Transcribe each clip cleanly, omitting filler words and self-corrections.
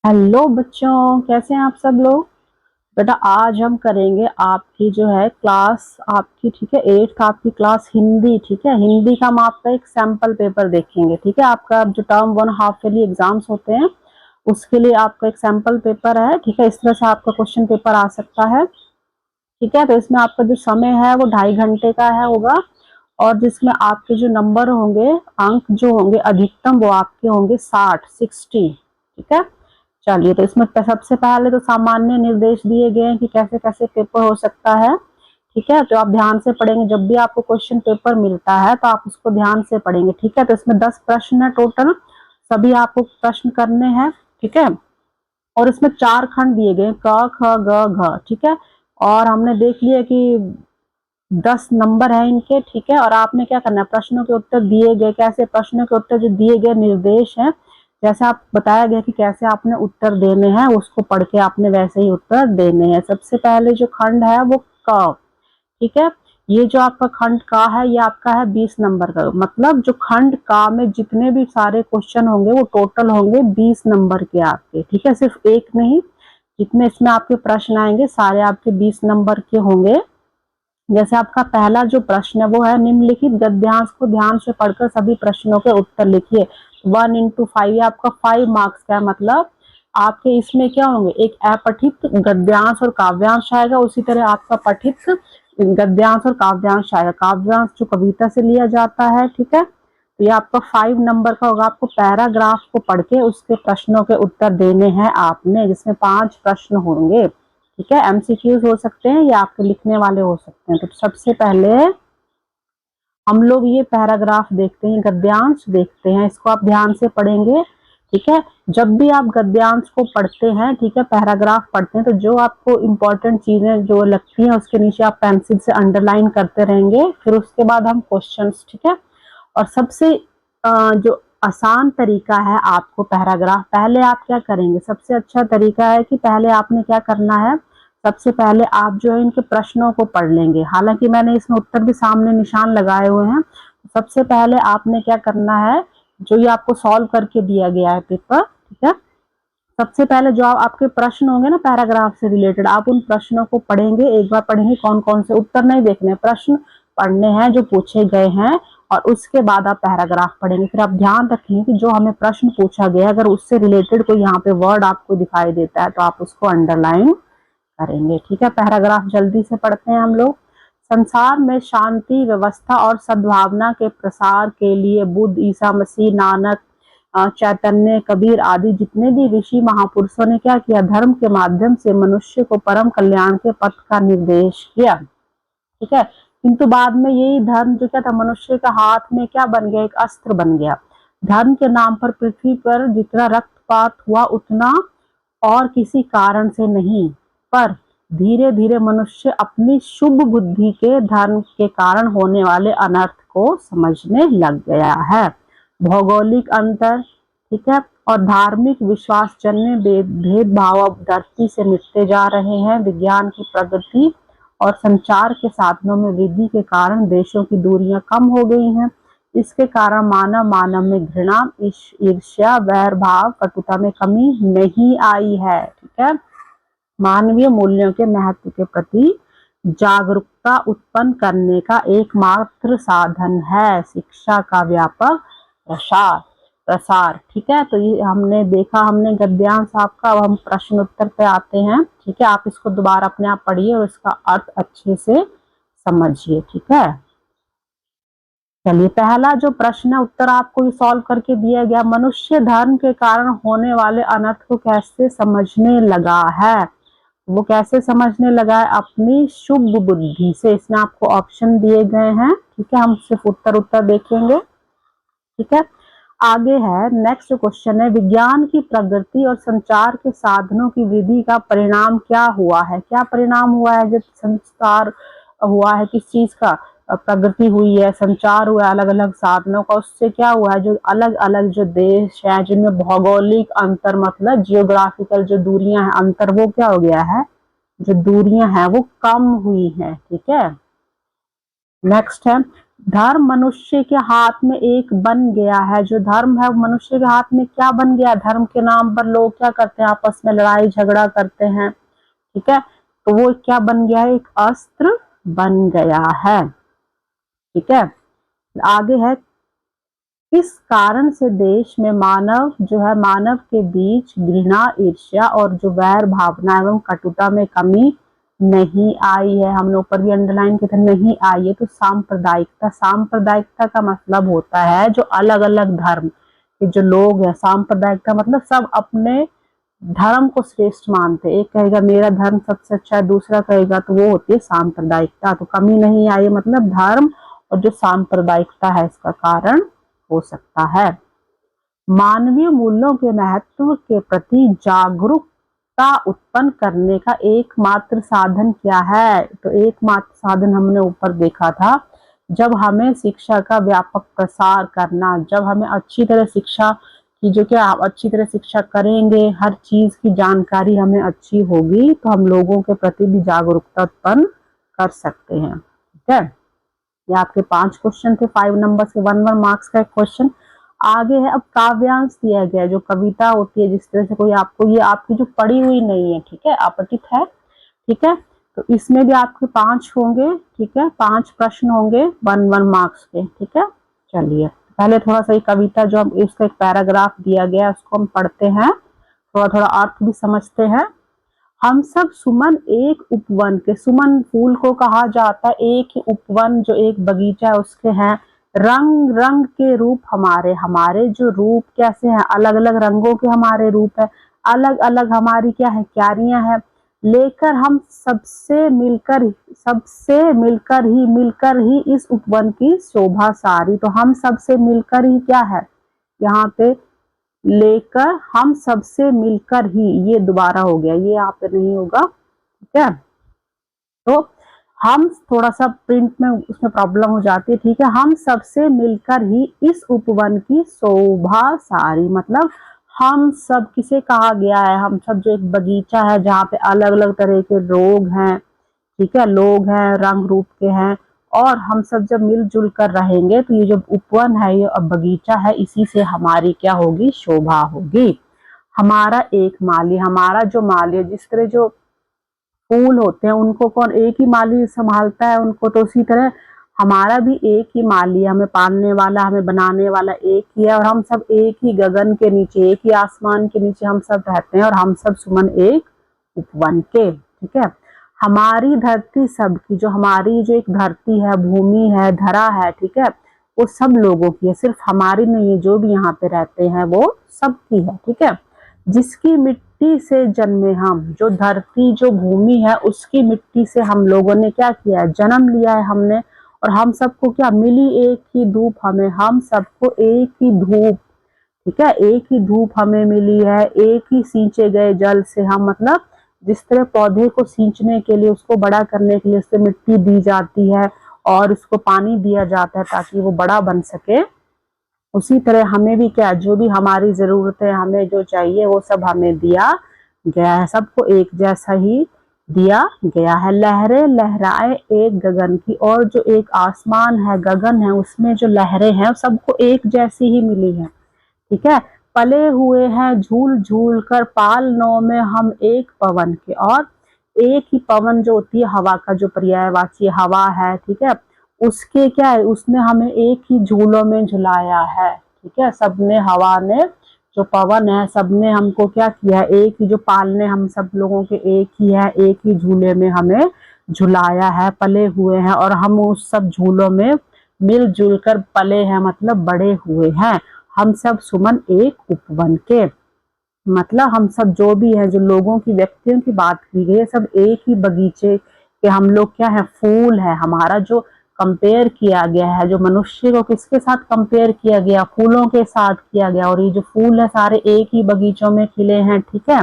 Hello बच्चों, कैसे हैं आप सब लोग। बेटा आज हम करेंगे आपकी जो है क्लास आपकी, ठीक है, 8th आपकी क्लास हिंदी। ठीक है, हिंदी का हम आपका एक सैंपल पेपर देखेंगे। ठीक है, आपका जो टर्म 1 हाफ ईयरली एग्जाम्स होते हैं उसके लिए आपका एक सैंपल पेपर है। ठीक है, इस तरह से आपका क्वेश्चन पेपर आ सकता है। ठीक है, तो इसमें आपका जो समय है वो 2.5 घंटे का है होगा, और जिसमें आपके जो नंबर होंगे, अंक जो होंगे अधिकतम, वो आपके होंगे 60। ठीक है, चलिए, तो इसमें सबसे पहले तो सामान्य निर्देश दिए गए हैं कि कैसे कैसे पेपर हो सकता है। ठीक है, तो आप ध्यान से पढ़ेंगे। जब भी आपको क्वेश्चन पेपर मिलता है तो आप उसको ध्यान से पढ़ेंगे। ठीक है, तो इसमें 10 प्रश्न है टोटल, सभी आपको प्रश्न करने हैं। ठीक है, और इसमें 4 खंड दिए गए, क ख ग घ। ठीक है, और हमने देख लिया कि 10 नंबर है इनके। ठीक है, और आपने क्या करना है, प्रश्नों के उत्तर दिए गए, कैसे प्रश्नों के उत्तर जो दिए गए निर्देश हैं, जैसे आप बताया गया कि कैसे आपने उत्तर देने हैं, उसको पढ़ के आपने वैसे ही उत्तर देने हैं। सबसे पहले जो खंड है वो क। ठीक है, ये जो आपका खंड का है ये आपका है 20 नंबर का। मतलब जो खंड का में जितने भी सारे क्वेश्चन होंगे वो टोटल होंगे 20 नंबर के आपके। ठीक है, सिर्फ एक नहीं, जितने इसमें आपके प्रश्न आएंगे सारे आपके 20 नंबर के होंगे। जैसे आपका पहला जो प्रश्न है वो है, निम्नलिखित गद्यांश को ध्यान से पढ़कर सभी प्रश्नों के उत्तर लिखिए। 1 into 5, आपका 5 मार्क्स का है। मतलब आपके इसमें क्या होंगे, एक अपठित गद्यांश और काव्यांश आएगा, उसी तरह आपका पठित गद्यांश और काव्यांश आएगा। काव्यांश जो कविता से लिया जाता है। ठीक है, तो ये आपका 5 नंबर का होगा। आपको पैराग्राफ को पढ़ के उसके प्रश्नों के उत्तर देने हैं आपने, जिसमें 5 प्रश्न होंगे। ठीक है, एमसीक्यूज हो सकते हैं या आपके लिखने वाले हो सकते हैं। तो सबसे पहले हम लोग ये पैराग्राफ देखते हैं, गद्यांश देखते हैं, इसको आप ध्यान से पढ़ेंगे। ठीक है, जब भी आप गद्यांश को पढ़ते हैं, ठीक है, पैराग्राफ पढ़ते हैं, तो जो आपको इंपॉर्टेंट चीजें जो लगती हैं उसके नीचे आप पेंसिल से अंडरलाइन करते रहेंगे। फिर उसके बाद हम क्वेश्चंस, ठीक है, और सबसे जो आसान तरीका है आपको पैराग्राफ, पहले आप क्या करेंगे, सबसे अच्छा तरीका है कि पहले आपने क्या करना है, सबसे पहले आप जो है इनके प्रश्नों को पढ़ लेंगे। हालांकि मैंने इसमें उत्तर भी सामने निशान लगाए हुए हैं। सबसे पहले आपने क्या करना है, जो ये आपको सॉल्व करके दिया गया है पेपर। ठीक है, सबसे पहले जो आपके प्रश्न होंगे ना पैराग्राफ से रिलेटेड, आप उन प्रश्नों को पढ़ेंगे। एक बार पढ़ेंगे, कौन कौन से, उत्तर नहीं देखने, प्रश्न पढ़ने हैं जो पूछे गए हैं, और उसके बाद आप पैराग्राफ पढ़ेंगे। फिर आप ध्यान रखें कि जो हमें प्रश्न पूछा गया, अगर उससे रिलेटेड कोई यहाँ पे वर्ड आपको दिखाई देता है तो आप उसको अंडरलाइन करेंगे। ठीक है, पैराग्राफ जल्दी से पढ़ते हैं हम लोग। संसार में शांति, व्यवस्था और सद्भावना के प्रसार के लिए बुद्ध, ईसा मसीह, नानक, चैतन्य, कबीर आदि जितने भी ऋषि महापुरुषों ने क्या किया, धर्म के माध्यम से मनुष्य को परम कल्याण के पथ का निर्देश किया। ठीक है, किंतु बाद में यही धर्म जो क्या था, मनुष्य का हाथ में क्या बन गया, एक अस्त्र बन गया। धर्म के नाम पर पृथ्वी पर जितना रक्तपात हुआ उतना और किसी कारण से नहीं, पर धीरे धीरे मनुष्य अपनी शुभ बुद्धि के धर्म के कारण होने वाले अनर्थ को समझने लग गया है। भौगोलिक अंतर, ठीक है, और धार्मिक विश्वास जन्य भेदभाव अब धरती से मिटते जा रहे हैं। विज्ञान की प्रगति और संचार के साधनों में वृद्धि के कारण देशों की दूरियां कम हो गई हैं। इसके कारण मानव मानव में घृणा, ईर्ष्या, वैर भाव, कटुता में कमी नहीं आई है। ठीक है, मानवीय मूल्यों के महत्व के प्रति जागरूकता उत्पन्न करने का एकमात्र साधन है शिक्षा का व्यापक प्रसार। ठीक है, तो ये हमने देखा, हमने गद्यांश आपका। अब हम प्रश्न उत्तर पे आते हैं। ठीक है, आप इसको दोबारा अपने आप पढ़िए और इसका अर्थ अच्छे से समझिए। ठीक है, चलिए, पहला जो प्रश्न है उत्तर आपको सॉल्व करके दिया गया, मनुष्य धर्म के कारण होने वाले अनर्थ को कैसे समझने लगा है। वो कैसे समझने लगा है, अपनी शुभ बुद्धि से। इसमें आपको ऑप्शन दिए गए हैं। ठीक है, हम सिर्फ उत्तर देखेंगे। ठीक है, आगे है नेक्स्ट क्वेश्चन है, विज्ञान की प्रगति और संचार के साधनों की वृद्धि का परिणाम क्या हुआ है। क्या परिणाम हुआ है, जब संचार हुआ है, किस चीज का प्रगति हुई है, संचार हुआ अलग अलग साधनों का, उससे क्या हुआ है, जो अलग अलग जो देश हैं जिनमें भौगोलिक अंतर, मतलब जियोग्राफिकल जो दूरियां हैं, अंतर, वो क्या हो गया है, जो दूरियां हैं वो कम हुई हैं। ठीक है, नेक्स्ट है, धर्म मनुष्य के हाथ में एक बन गया है। जो धर्म है वो मनुष्य के हाथ में क्या बन गया? धर्म के नाम पर लोग क्या करते हैं? आपस में लड़ाई झगड़ा करते हैं, ठीक है। तो वो क्या बन गया है? एक अस्त्र बन गया है, ठीक है। आगे है, किस कारण से देश में मानव के बीच घृणा, ईर्ष्या और जो वैर भावना एवं कटुता में कमी नहीं आई है? हमने ऊपर भी अंडरलाइन किया था, नहीं आई है। तो सांप्रदायिकता, सांप्रदायिकता का मतलब होता है जो अलग अलग धर्म के जो लोग हैं। सांप्रदायिकता मतलब सब अपने धर्म को श्रेष्ठ मानते, एक कहेगा मेरा धर्म सबसे अच्छा है, दूसरा कहेगा, तो वो होती है सांप्रदायिकता। तो कमी नहीं आई मतलब धर्म और जो सांप्रदायिकता है इसका कारण हो सकता है। मानवीय मूल्यों के महत्व के प्रति जागरूकता उत्पन्न करने का एकमात्र साधन क्या है? तो एकमात्र साधन हमने ऊपर देखा था, जब हमें शिक्षा का व्यापक प्रसार करना, जब हमें अच्छी तरह शिक्षा की जो क्या अच्छी तरह शिक्षा करेंगे, हर चीज की जानकारी हमें अच्छी होगी, तो हम लोगों के प्रति भी जागरूकता उत्पन्न कर सकते हैं, ठीक है। ये आपके 5 क्वेश्चन थे, 5 नंबर के 1 मार्क्स का एक क्वेश्चन। आगे है, अब काव्यांश दिया गया है, जो कविता होती है, जिस तरह से कोई आपको, ये आपकी जो पढ़ी हुई नहीं है, ठीक है, अपठित है, ठीक है। तो इसमें भी आपके 5 होंगे, ठीक है, 5 प्रश्न होंगे 1 मार्क्स के, ठीक है। चलिए पहले थोड़ा सा ये कविता जो हम इसका एक पैराग्राफ दिया गया है उसको हम पढ़ते हैं, थोड़ा थोड़ा अर्थ भी समझते हैं। हम सब सुमन एक उपवन के, सुमन फूल को कहा जाता है, एक ही उपवन जो एक बगीचा है उसके हैं। रंग रंग के रूप हमारे, हमारे जो रूप कैसे हैं? अलग अलग रंगों के हमारे रूप है, अलग अलग हमारी क्या है? क्यारियां हैं। लेकर हम मिलकर ही इस उपवन की शोभा सारी। तो हम सबसे मिलकर ही क्या है यहाँ पे? लेकर, हम सबसे मिलकर ही, ये दोबारा हो गया, ये यहाँ पे नहीं होगा, ठीक है। तो हम थोड़ा सा प्रिंट में उसमें प्रॉब्लम हो जाती है, ठीक है। हम सबसे मिलकर ही इस उपवन की शोभा सारी, मतलब हम सब किसे कहा गया है? हम सब जो एक बगीचा है जहाँ पे अलग अलग तरह के लोग हैं, ठीक है, लोग हैं, रंग रूप के हैं, और हम सब जब मिलजुल कर रहेंगे तो ये जो उपवन है, ये बगीचा है, इसी से हमारी क्या होगी? शोभा होगी। हमारा एक माली, हमारा जो माली है, जिस तरह जो फूल होते हैं उनको कौन? एक ही माली संभालता है उनको, तो उसी तरह हमारा भी एक ही माली, हमें पालने वाला, हमें बनाने वाला एक ही है, और हम सब एक ही गगन के नीचे, एक ही आसमान के नीचे हम सब रहते हैं, और हम सब सुमन एक उपवन के, ठीक है। हमारी धरती सबकी, जो हमारी जो एक धरती है, भूमि है, धरा है, ठीक है, वो सब लोगों की है, सिर्फ हमारी नहीं है, जो भी यहाँ पे रहते हैं वो सबकी है, ठीक है। जिसकी मिट्टी से जन्मे हम, जो धरती जो भूमि है उसकी मिट्टी से हम लोगों ने क्या किया है? जन्म लिया है हमने, और हम सबको क्या मिली? एक ही धूप हमें, हम सबको एक ही धूप, ठीक है, एक ही धूप हमें मिली है, एक ही सींचे गए जल से हम, मतलब जिस तरह पौधे को सींचने के लिए, उसको बड़ा करने के लिए उससे मिट्टी दी जाती है और उसको पानी दिया जाता है ताकि वो बड़ा बन सके, उसी तरह हमें भी क्या, जो भी हमारी जरूरतें, हमें जो चाहिए वो सब हमें दिया गया है, सबको एक जैसा ही दिया गया है। लहरें लहराए एक गगन की, और जो एक आसमान है, गगन है, उसमें जो लहरें हैं सबको एक जैसी ही मिली है, ठीक है। पले हुए हैं झूल झूल कर पाल नौ में हम एक पवन के, और एक ही पवन जो होती है हवा का जो पर्यायवाची हवा है, ठीक है, उसके क्या है? उसने हमें एक ही झूलों में झुलाया है, ठीक है। सबने, हवा ने, जो पवन है, सबने हमको क्या किया है? एक ही जो पालने हम सब लोगों के एक ही है, एक ही झूले में हमें झुलाया है, पले हुए हैं, और हम उस सब झूलों में मिलजुल कर पले हैं, मतलब बड़े हुए हैं। हम सब सुमन एक उपवन के, मतलब हम सब जो भी है, जो लोगों की, व्यक्तियों की बात की गई है, सब एक ही बगीचे के हम लोग क्या है? फूल है। हमारा जो कंपेयर किया गया है, जो मनुष्य को किसके साथ कंपेयर किया गया? फूलों के साथ किया गया, और ये जो फूल है सारे एक ही बगीचों में खिले हैं, ठीक है।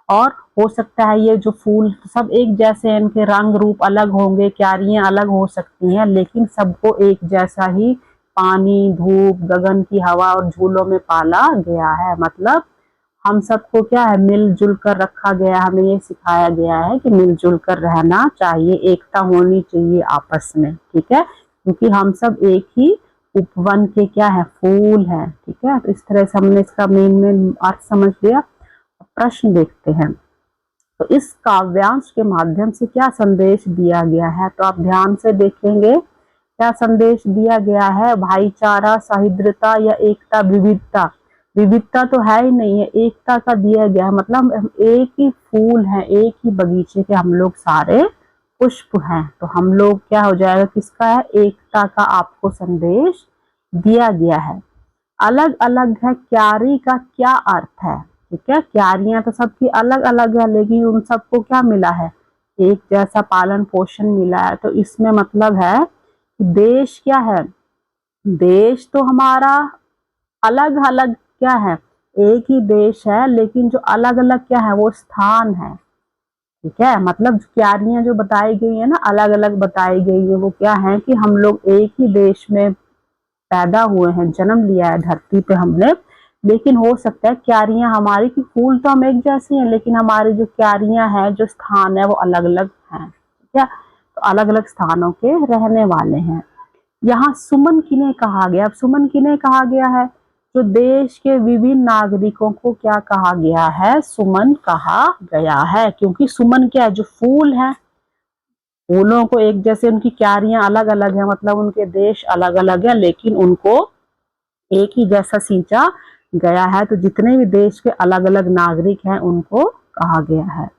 और हो सकता है ये जो फूल सब एक जैसे हैं, इनके रंग रूप अलग होंगे, क्यारियां अलग हो सकती हैं, लेकिन सबको एक जैसा ही पानी, धूप, गगन की हवा और झूलों में पाला गया है। मतलब हम सबको क्या है? मिलजुल कर रखा गया, हमें ये सिखाया गया है कि मिलजुल कर रहना चाहिए, एकता होनी चाहिए आपस में, ठीक है। क्योंकि हम सब एक ही उपवन के क्या है, फूल है। ठीक है, तो इस तरह से हमने इसका मेन अर्थ समझ लिया। प्रश्न देखते हैं, तो इस काव्यांश के माध्यम से क्या संदेश दिया गया है, तो आप ध्यान से देखेंगे क्या संदेश दिया गया है। भाईचारा, सहिष्णुता या एकता, विविधता। विविधता तो है ही नहीं है, एकता का दिया गया है, मतलब हम एक ही फूल है, एक ही बगीचे के हम लोग सारे पुष्प हैं। तो हम लोग क्या हो जाएगा, किसका है, एकता का आपको संदेश दिया गया है। अलग अलग है, क्यारी का क्या अर्थ है। ठीक है, क्यारियां तो सबकी अलग अलग है, लेकिन उन सबको क्या मिला है, एक जैसा पालन पोषण मिला है। तो इसमें मतलब है कि देश क्या है, देश तो हमारा अलग अलग क्या है, एक ही देश है, लेकिन जो अलग अलग क्या है, वो स्थान है। ठीक है, मतलब क्यारियां जो बताई गई है ना, अलग अलग बताई गई है, वो क्या है कि हम लोग एक ही देश में पैदा हुए हैं, जन्म लिया है धरती पे हमने, लेकिन हो सकता है क्यारियां हमारी, की फूल तो हम एक जैसे हैं, लेकिन हमारी जो क्यारियां हैं, जो स्थान है, वो अलग अलग हैं। ठीक है, तो अलग अलग स्थानों के रहने वाले हैं। यहाँ सुमन किन्हें कहा गया, अब सुमन किन्हें कहा गया है, जो देश के विभिन्न नागरिकों को क्या कहा गया है, सुमन कहा गया है। क्योंकि सुमन क्या है, जो फूल है, फूलों को एक जैसे, उनकी क्यारियां अलग अलग है, मतलब उनके देश अलग अलग है, लेकिन उनको एक ही जैसा सींचा गया है। तो जितने भी देश के अलग अलग नागरिक हैं, उनको कहा गया है।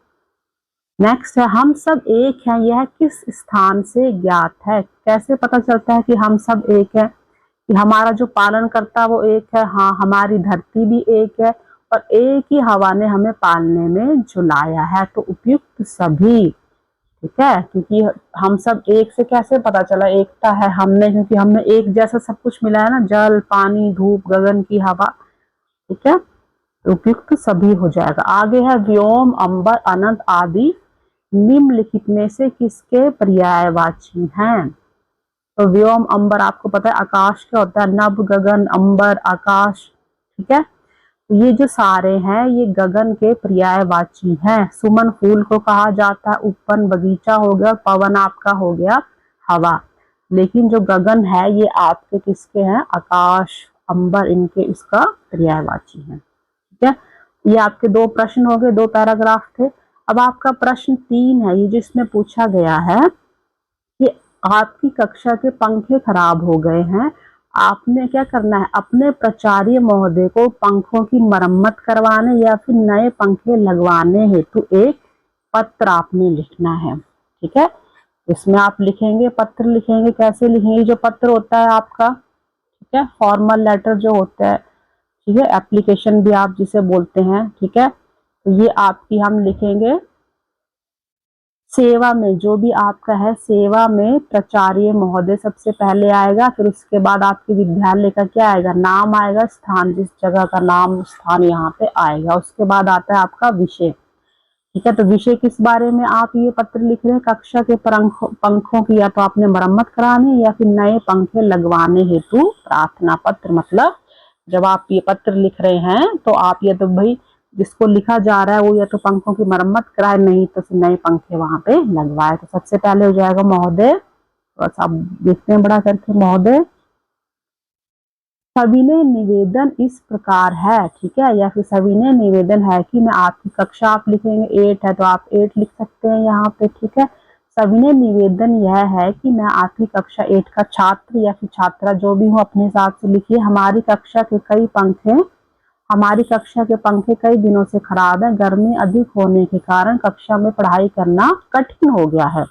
नेक्स्ट है, हम सब एक हैं, यह किस स्थान से ज्ञात है। कैसे पता चलता है कि हम सब एक है, कि हमारा जो पालन करता वो एक है, हाँ हमारी धरती भी एक है, और एक ही हवा ने हमें पालने में झुलाया है। तो उपयुक्त सभी। ठीक है, क्योंकि हम सब एक से कैसे पता चला, एकता है हमने, क्योंकि हमने एक जैसा सब कुछ मिला है ना, जल, पानी, धूप, गगन की हवा। ठीक है, तो उपयुक्त सभी हो जाएगा। आगे है, व्योम, अंबर, अनंत आदि निम्नलिखित में से किसके पर्यायवाची हैं। तो व्योम, अंबर आपको पता है आकाश क्या होता है, नभ, गगन, अंबर, आकाश। ठीक है, ये जो सारे हैं, ये गगन के पर्यायवाची हैं। सुमन फूल को कहा जाता है, उपवन बगीचा हो गया, पवन आपका हो गया हवा। लेकिन जो गगन है, ये आपके किसके हैं, आकाश, अंबर, इनके इसका पर्यायवाची है। ठीक है, ये आपके दो प्रश्न हो गए, दो पैराग्राफ थे। अब आपका प्रश्न 3 है, ये जिसमें पूछा गया है कि आपकी कक्षा के पंखे खराब हो गए हैं, आपने क्या करना है, अपने प्राचार्य महोदय को पंखों की मरम्मत करवाने या फिर नए पंखे लगवाने हेतु एक पत्र आपने लिखना है। ठीक है, इसमें आप लिखेंगे, पत्र लिखेंगे, कैसे लिखेंगे, जो पत्र होता है आपका, ठीक है, फॉर्मल लेटर जो होता है, ठीक है, एप्लीकेशन भी आप जिसे बोलते हैं। ठीक है, तो ये आपकी हम लिखेंगे सेवा में, जो भी आपका है सेवा में प्राचार्य महोदय सबसे पहले आएगा, फिर उसके बाद आपके विद्यालय का क्या आएगा, नाम आएगा, स्थान, जिस जगह का नाम स्थान यहाँ पे आएगा। उसके बाद आता है आपका विषय। ठीक है, तो विषय किस बारे में आप ये पत्र लिख रहे हैं, कक्षा के पंखों की या तो आपने मरम्मत करानी या फिर नए पंखे लगवाने हेतु प्रार्थना पत्र। मतलब जब आप ये पत्र लिख रहे हैं, तो आप ये तो भाई जिसको लिखा जा रहा है वो या तो पंखों की मरम्मत कराए, नहीं तो फिर नए पंखे वहां पे लगवाए। तो सबसे पहले हो जाएगा महोदय, बस आप देखते हैं बड़ा करके, महोदय सविनय निवेदन इस प्रकार है। ठीक है, या फिर सविनय निवेदन है कि मैं आपकी कक्षा, आप लिखेंगे 8 है तो आप 8 लिख सकते हैं यहाँ पे। ठीक है, सविनय निवेदन यह है कि मैं आपकी कक्षा 8 का छात्र या फिर छात्रा जो भी हूँ, अपने हिसाब से लिखिए। हमारी कक्षा के पंखे कई दिनों से खराब है, गर्मी अधिक होने के कारण कक्षा में पढ़ाई करना कठिन हो गया है,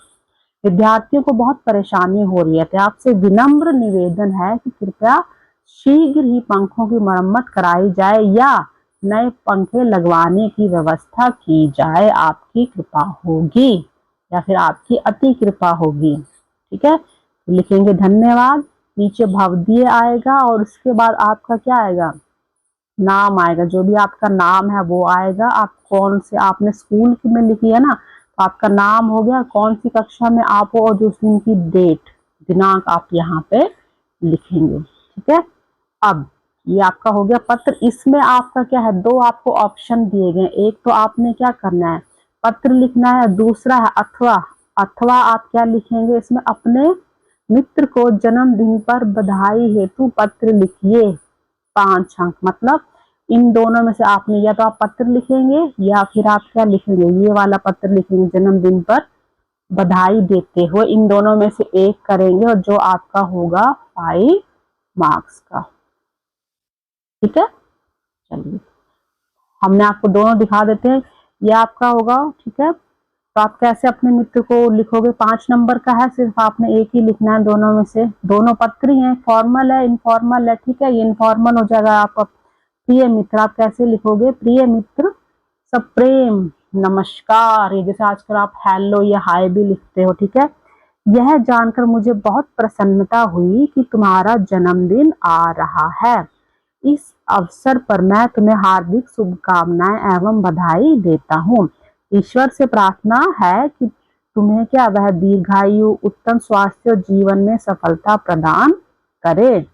विद्यार्थियों को बहुत परेशानी हो रही है। तो आपसे विनम्र निवेदन है कि कृपया शीघ्र ही पंखों की मरम्मत कराई जाए या नए पंखे लगवाने की व्यवस्था की जाए, आपकी कृपा होगी या फिर आपकी अति कृपा होगी। ठीक है, तो लिखेंगे धन्यवाद, नीचे भवदीय आएगा और उसके बाद आपका क्या आएगा, नाम आएगा, जो भी आपका नाम है वो आएगा। आप कौन से, आपने स्कूल में लिखी है ना, तो आपका नाम हो गया, कौन सी कक्षा में आप हो, और जो उस दिन की डेट, दिनांक आप यहाँ पे लिखेंगे। ठीक है, अब ये आपका हो गया पत्र। इसमें आपका क्या है, दो आपको ऑप्शन दिए गए, एक तो आपने क्या करना है, पत्र लिखना है, दूसरा है अथवा। अथवा आप क्या लिखेंगे इसमें, अपने मित्र को जन्मदिन पर बधाई हेतु पत्र लिखिए 5 अंक। मतलब इन दोनों में से आपने या तो आप पत्र लिखेंगे या फिर आप क्या लिखेंगे, ये वाला पत्र लिखेंगे जन्मदिन पर बधाई देते हुए, इन दोनों में से एक करेंगे और जो आपका होगा 5 मार्क्स का। ठीक है, चलिए हमने आपको दोनों दिखा देते हैं, ये आपका होगा। ठीक है, तो आप कैसे अपने मित्र को लिखोगे, 5 नंबर का है, सिर्फ आपने एक ही लिखना है दोनों में से। दोनों पत्री हैं, फॉर्मल है इनफॉर्मल है। ठीक है, ये इनफॉर्मल हो जाएगा आपका। प्रिय मित्र आप कैसे लिखोगे, प्रिय मित्र सप्रेम नमस्कार, ये जैसे आजकल आप हेलो या हाय भी लिखते हो। ठीक है, यह जानकर मुझे बहुत प्रसन्नता हुई कि तुम्हारा जन्मदिन आ रहा है। इस अवसर पर मैं तुम्हें हार्दिक शुभकामनाएं एवं बधाई देता हूँ। ईश्वर से प्रार्थना है कि तुम्हें क्या वह दीर्घायु, उत्तम स्वास्थ्य और जीवन में सफलता प्रदान करे।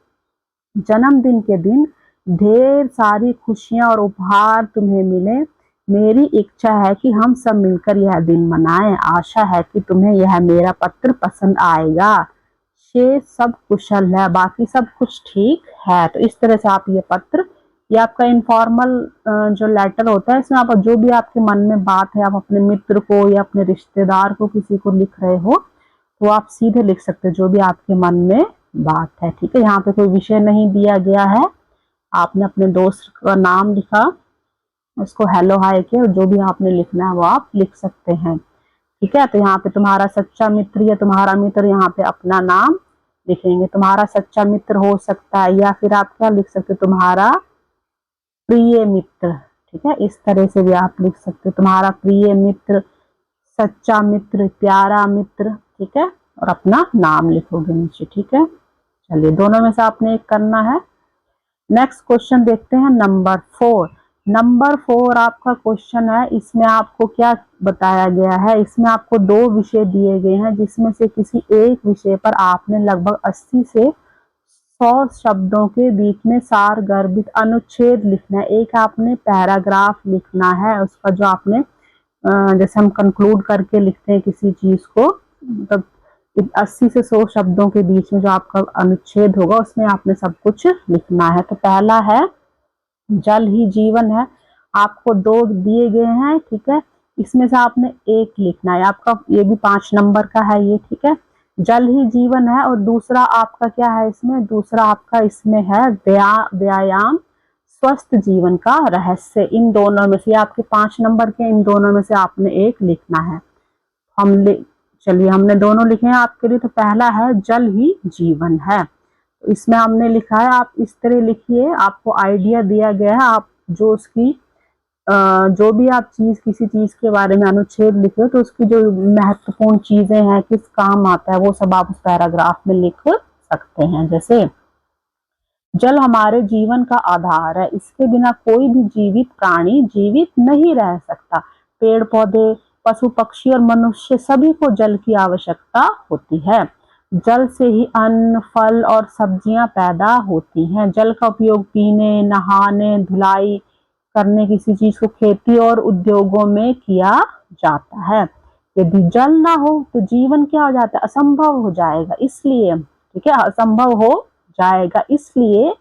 जन्मदिन के दिन ढेर सारी खुशियां और उपहार तुम्हें मिले। मेरी इच्छा है कि हम सब मिलकर यह दिन मनाएं। आशा है कि तुम्हें यह मेरा पत्र पसंद आएगा। शेष सब कुशल है, बाकी सब कुछ ठीक है। तो इस तरह से आप ये पत्र, ये आपका इनफॉर्मल जो लेटर होता है, इसमें आप जो भी आपके मन में बात है, आप अपने मित्र को या अपने रिश्तेदार को किसी को लिख रहे हो, तो आप सीधे लिख सकते हो जो भी आपके मन में बात है। ठीक है, यहाँ पे कोई विषय नहीं दिया गया है, आपने अपने दोस्त का नाम लिखा, उसको हेलो हाय के, जो भी आपने लिखना है वो आप लिख सकते हैं। ठीक है, तो यहाँ पे तुम्हारा सच्चा मित्र या तुम्हारा मित्र, यहाँ पे अपना नाम लिखेंगे। तुम्हारा सच्चा मित्र हो सकता है, या फिर आप क्या लिख सकते हो, तुम्हारा प्रिय मित्र। ठीक है, इस तरह से भी आप लिख सकते हो, तुम्हारा प्रिय मित्र, सच्चा मित्र, प्यारा मित्र। ठीक है, और अपना नाम लिखोगे नीचे। ठीक है, चलिए दोनों में से आपने एक करना है। नेक्स्ट क्वेश्चन देखते हैं, नंबर 4। नंबर 4 आपका क्वेश्चन है, इसमें आपको क्या बताया गया है, इसमें आपको 2 विषय दिए गए हैं, जिसमें से किसी एक विषय पर आपने लगभग 80 से 100 शब्दों के बीच में सार गर्भित अनुच्छेद लिखना है। एक आपने पैराग्राफ लिखना है, उसका जो आपने जैसे हम कंक्लूड करके लिखते हैं किसी चीज को, मतलब 80 से 100 शब्दों के बीच में जो आपका अनुच्छेद होगा, उसमें आपने सब कुछ लिखना है। तो पहला है जल ही जीवन है, आपको 2 दिए गए हैं। ठीक है, इसमें से आपने एक लिखना है, आपका ये भी 5 नंबर का है ये। ठीक है, जल ही जीवन है, और दूसरा आपका क्या है, इसमें दूसरा आपका इसमें है व्यायाम स्वस्थ जीवन का रहस्य। इन दोनों में से, आपके 5 नंबर के, इन दोनों में से आपने एक लिखना है। चलिए हमने दोनों लिखे हैं आपके लिए। तो पहला है जल ही जीवन है, तो इसमें हमने लिखा है, आप इस तरह लिखिए, आपको आइडिया दिया गया है, आप जो उसकी जो भी आप किसी चीज के बारे में अनुच्छेद लिखे हो, तो उसकी जो महत्वपूर्ण चीजें हैं, किस काम आता है, वो सब आप उस पैराग्राफ में लिख सकते हैं। जैसे जल हमारे जीवन का आधार है, इसके बिना कोई भी जीवित प्राणी जीवित नहीं रह सकता। पेड़ पौधे, पशु पक्षी और मनुष्य सभी को जल की आवश्यकता होती है। जल से ही अन्न, फल और सब्जियां पैदा होती हैं। जल का उपयोग पीने, नहाने, धुलाई करने, किसी चीज को खेती और उद्योगों में किया जाता है। यदि जल ना हो तो जीवन क्या हो जाता है, असंभव हो जाएगा। इसलिए ठीक है, असंभव हो जाएगा, इसलिए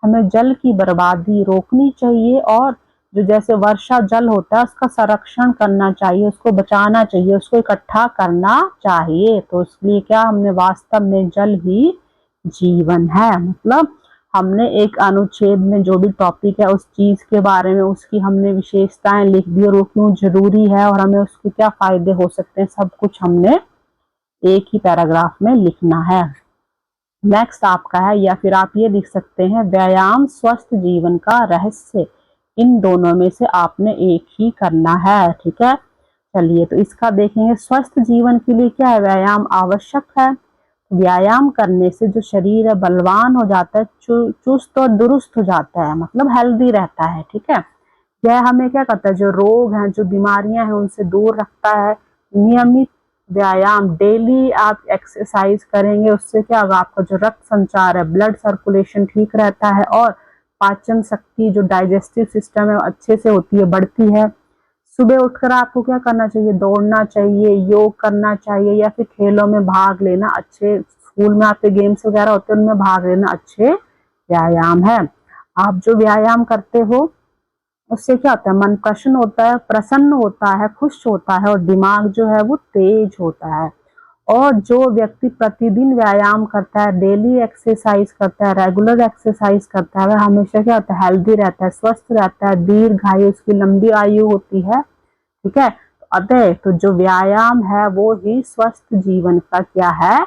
हमें जल की बर्बादी रोकनी चाहिए, और जो जैसे वर्षा जल होता है उसका संरक्षण करना चाहिए, उसको बचाना चाहिए, उसको इकट्ठा करना चाहिए। तो इसलिए क्या, हमने वास्तव में जल ही जीवन है, मतलब हमने एक अनुच्छेद में जो भी टॉपिक है उस चीज के बारे में, उसकी हमने विशेषताएं लिख दी, और वो क्यों जरूरी है और हमें उसके क्या फायदे हो सकते हैं, सब कुछ हमने एक ही पैराग्राफ में लिखना है। नेक्स्ट आपका है, या फिर आप ये लिख सकते हैं, व्यायाम स्वस्थ जीवन का रहस्य। इन दोनों में से आपने एक ही करना है। ठीक है, चलिए तो इसका देखेंगे। स्वस्थ जीवन के लिए क्या है, व्यायाम आवश्यक है। व्यायाम करने से जो शरीर है बलवान हो जाता है, चुस्त और दुरुस्त हो जाता है, मतलब हेल्दी रहता है। ठीक है, यह हमें क्या करता है, जो रोग हैं, जो बीमारियां हैं, उनसे दूर रखता है। नियमित व्यायाम, डेली आप एक्सरसाइज करेंगे, उससे क्या होगा, आपका जो रक्त संचार है, ब्लड सर्कुलेशन ठीक रहता है, और पाचन शक्ति, जो डाइजेस्टिव सिस्टम है, अच्छे से होती है, बढ़ती है। सुबह उठकर आपको क्या करना चाहिए, दौड़ना चाहिए, योग करना चाहिए, या फिर खेलों में भाग लेना अच्छे स्कूल में आपके गेम्स वगैरह होते हैं उनमें भाग लेना अच्छे व्यायाम है। आप जो व्यायाम करते हो उससे क्या होता है, मन प्रसन्न होता है, खुश होता है और दिमाग जो है वो तेज होता है। और जो व्यक्ति प्रतिदिन व्यायाम करता है, डेली एक्सरसाइज करता है, रेगुलर एक्सरसाइज करता है, वह हमेशा क्या होता है, हेल्दी रहता है, स्वस्थ रहता है, दीर्घायु, उसकी लंबी आयु होती है। ठीक है, अतः तो जो व्यायाम है वो ही स्वस्थ जीवन का क्या है,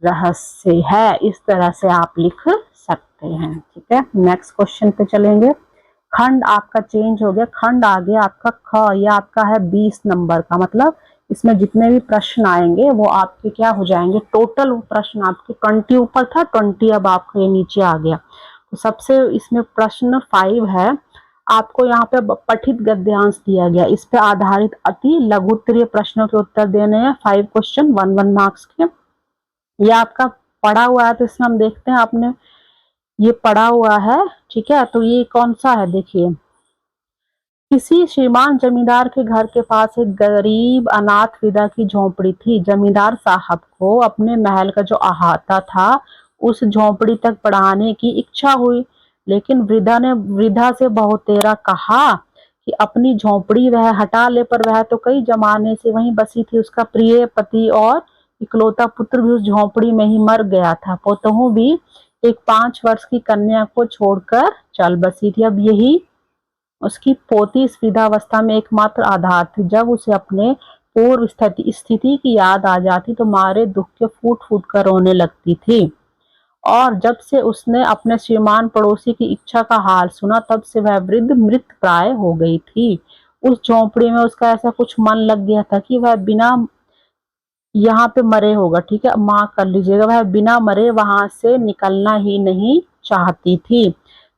रहस्य है। इस तरह से आप लिख सकते हैं। ठीक है, नेक्स्ट क्वेश्चन पे चलेंगे। खंड आपका चेंज हो गया, खंड आ गया आपका ख, ये आपका है 20 नंबर का। मतलब इसमें जितने भी प्रश्न आएंगे वो आपके क्या हो जाएंगे, टोटल प्रश्न आपके 20 ऊपर था, 20 अब आपका ये नीचे आ गया। तो सबसे इसमें प्रश्न 5 है, आपको यहाँ पे पठित गद्यांश दिया गया, इस पे आधारित अति लघुत्तरीय प्रश्नों के उत्तर देने हैं। 5 क्वेश्चन 1 मार्क्स के। ये आपका पढ़ा हुआ है, तो इसमें हम देखते हैं आपने ये पढ़ा हुआ है। ठीक है, तो ये कौन सा है, देखिए। किसी श्रीमान जमींदार के घर के पास एक गरीब अनाथ विधवा की झोंपड़ी थी। जमींदार साहब को अपने महल का जो अहाता था उस झोंपड़ी तक बढ़ाने की इच्छा हुई, लेकिन वृद्धा से बहुतेरा कहा कि अपनी झोंपड़ी वह हटा ले, पर वह तो कई जमाने से वहीं बसी थी। उसका प्रिय पति और इकलौता पुत्र भी उस झोंपड़ी में ही मर गया था। पोतहू भी एक 5 वर्ष की कन्या को छोड़कर चल बसी थी। अब यही उसकी पोती इस वृद्धावस्था में एकमात्र आधार थी। जब उसे अपने पूर्व स्थिति की याद आ जाती तो मारे दुख के फूट फूट कर रोने लगती थी। और जब से उसने अपने श्रीमान पड़ोसी की इच्छा का हाल सुना, तब से वह वृद्ध मृत प्राय हो गई थी। उस झोंपड़ी में उसका ऐसा कुछ मन लग गया था कि वह बिना यहाँ पे मरे होगा, ठीक है, मार्क कर लीजिएगा, वह बिना मरे वहां से निकलना ही नहीं चाहती थी।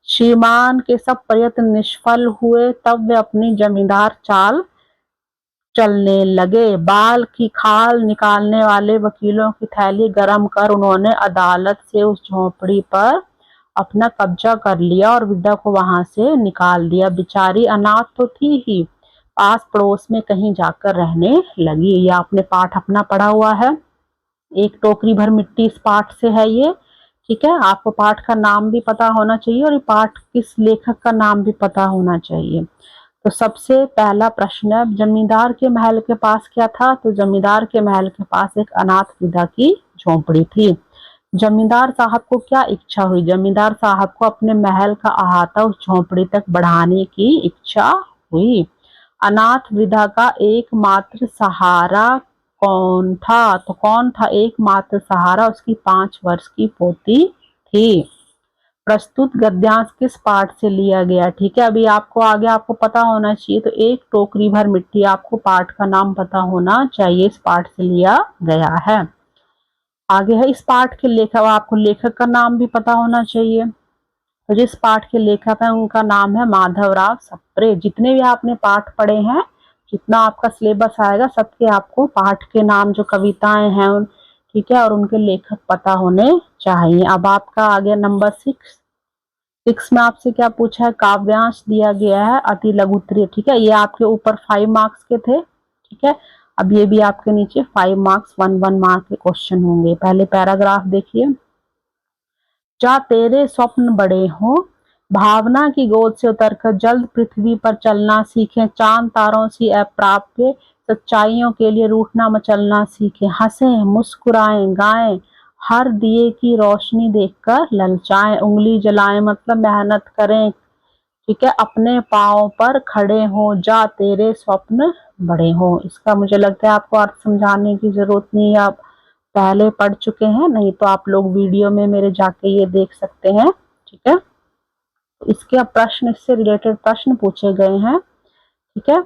श्रीमान के सब प्रयत्न निष्फल हुए, तब वे अपनी जमींदार चाल चलने लगे। बाल की खाल निकालने वाले वकीलों की थैली गरम कर उन्होंने अदालत से उस झोंपड़ी पर अपना कब्जा कर लिया और विद्या को वहां से निकाल दिया। बेचारी अनाथ तो थी ही, पास पड़ोस में कहीं जाकर रहने लगी। ये आपने पाठ अपना पढ़ा हुआ है। एक टोकरी भर मिट्टी इस पाठ से है ये। ठीक है, आपको पाठ का नाम भी पता होना चाहिए और ये पाठ किस लेखक का नाम भी पता होना चाहिए। तो सबसे पहला प्रश्न है, जमींदार के महल के पास क्या था? तो जमींदार के महल के पास एक अनाथ विधवा की झोंपड़ी थी। जमींदार साहब को क्या इच्छा हुई? जमींदार साहब को अपने महल का अहाता उस झोंपड़ी तक बढ़ाने की इच्छा हुई। अनाथ विधवा का एकमात्र सहारा कौन था? तो कौन था एकमात्र सहारा? उसकी 5 वर्ष की पोती थी। प्रस्तुत गद्यांश किस पाठ से लिया गया? ठीक है, अभी आपको आगे आपको पता होना चाहिए। तो एक टोकरी भर मिट्टी, आपको पाठ का नाम पता होना चाहिए, इस पाठ से लिया गया है। आगे है इस पाठ के लेखक, आपको लेखक का नाम भी पता होना चाहिए। तो जिस पाठ के लेखक हैं उनका नाम है माधवराव सप्रे। जितने भी आपने पाठ पढ़े हैं, जितना आपका सिलेबस आएगा, सबके आपको पाठ के नाम, जो कविताएं हैं ठीक है, और उनके लेखक पता होने चाहिए। अब आपका आ गया नंबर 6 में आपसे क्या पूछा है? काव्यांश दिया गया है अति लघुत्तरीय। ठीक है, ये आपके ऊपर 5 मार्क्स के थे। ठीक है, अब ये भी आपके नीचे 5 मार्क्स 1 मार्क के क्वेश्चन होंगे। पहले पैराग्राफ देखिए। जा तेरे स्वप्न बड़े हों, भावना की गोद से उतरकर जल्द पृथ्वी पर चलना सीखें, चांद तारों सी अप्राप्य सच्चाइयों के लिए रूठना मचलना सीखें, हंसें मुस्कुराएं गाएं, हर दिए की रोशनी देखकर ललचाएं, उंगली जलाएं मतलब मेहनत करें। ठीक है, अपने पाँव पर खड़े हो, जा तेरे स्वप्न बड़े हो। इसका मुझे लगता है आपको अर्थ समझाने की जरूरत नहीं है, आप पहले पढ़ चुके हैं, नहीं तो आप लोग वीडियो में मेरे जाके ये देख सकते हैं। ठीक है, इसके प्रश्न, इससे रिलेटेड प्रश्न पूछे गए हैं। ठीक है,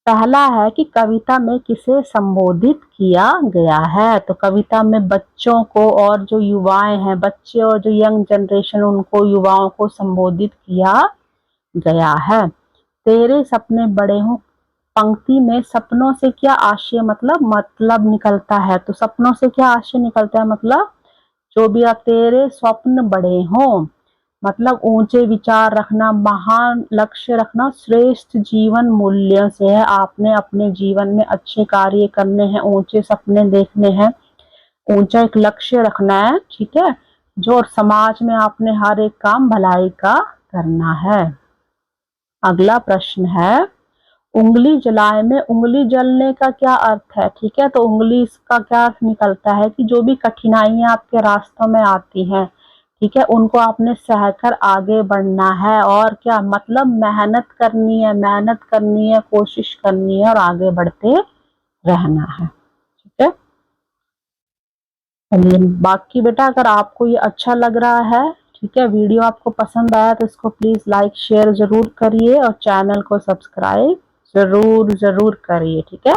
पहला है कि कविता में किसे संबोधित किया गया है? तो कविता में बच्चों को और जो युवाएं हैं, बच्चे और जो यंग जनरेशन, उनको, युवाओं को संबोधित किया गया है। तेरे सपने बड़े हों पंक्ति में सपनों से क्या आशय मतलब निकलता है? तो सपनों से क्या आशय निकलता है? मतलब जो भी आप, तेरे स्वप्न बड़े हों मतलब ऊंचे विचार रखना, महान लक्ष्य रखना, श्रेष्ठ जीवन मूल्यों से है। आपने अपने जीवन में अच्छे कार्य करने हैं, ऊंचे सपने देखने हैं, ऊंचा एक लक्ष्य रखना है, ठीक है, जो और समाज में आपने हर एक काम भलाई का करना है। अगला प्रश्न है, उंगली जलाए में उंगली जलने का क्या अर्थ है? ठीक है, तो उंगली इसका क्या अर्थ निकलता है कि जो भी कठिनाइयां आपके रास्तों में आती हैं, ठीक है, उनको आपने सहकर आगे बढ़ना है। और क्या मतलब, मेहनत करनी है, मेहनत करनी है, कोशिश करनी है और आगे बढ़ते रहना है। ठीक है, चलिए बाकी बेटा अगर आपको ये अच्छा लग रहा है, ठीक है, वीडियो आपको पसंद आया तो इसको प्लीज लाइक शेयर जरूर करिए और चैनल को सब्सक्राइब जरूर जरूर करिए। ठीक है,